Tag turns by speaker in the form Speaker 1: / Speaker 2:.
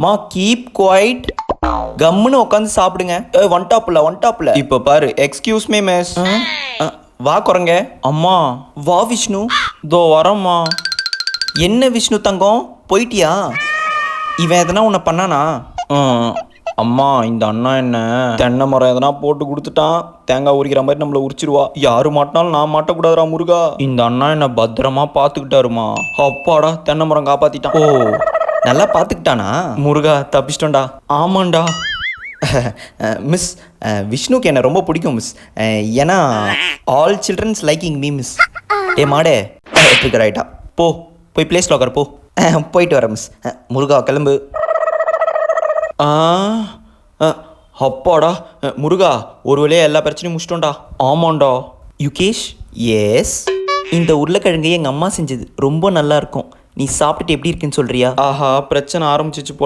Speaker 1: மா keep quiet. கம்முன்னு உட்காந்து சாப்பிடுங்க. ஒன் டாப்ல இப்போ பாரு. Excuse me miss. வா குரங்க. அம்மா வா விஷ்ணு. தோ வரம்மா. என்ன விஷ்ணு தங்கம் போயிட்டியா? இவன் எதனா உன்னை பண்ணானா? அம்மா இந்த அண்ணா என்ன தென்னை மரம் எதனா போட்டு கொடுத்துட்டான். தேங்காய் உரிக்கிற மாதிரி நம்மளை உரிச்சிருவா. யாரு மாட்டினாலும் நான் மாட்டக்கூடாதுரா முருகா. இந்த அண்ணா என்ன பத்திரமா பார்த்துக்கிட்டாருமா. அப்பாடா தென்னை மரம் காப்பாத்திட்டான். ஓ நல்லா பார்த்துக்கிட்டானா? முருகா தப்பிச்சிட்டோண்டா. ஆமாண்டா. மிஸ் விஷ்ணுக்கு என்ன ரொம்ப பிடிக்கும் மிஸ். ஏன்னா all childrens liking me miss. ஏ மாடே ரைட்டா போய் பிளேஸ் லாக்கர் போ. போயிட்டு வரேன் மிஸ். முருகா கிளம்பு. அப்பாடா முருகா ஒரு வழியாக எல்லா பிரச்சனையும் முடிச்சிட்டோண்டா. ஆமாண்டா. யுகேஷ் எஸ், இந்த உருளைக்கிழங்கு எங்கள் அம்மா செஞ்சது ரொம்ப நல்லா இருக்கும். நீ சாப்பிட்டுட்டு எப்படி இருக்குன்னு சொல்றியா? ஆஹா பிரச்சனை ஆரம்பிச்சிச்சு போ.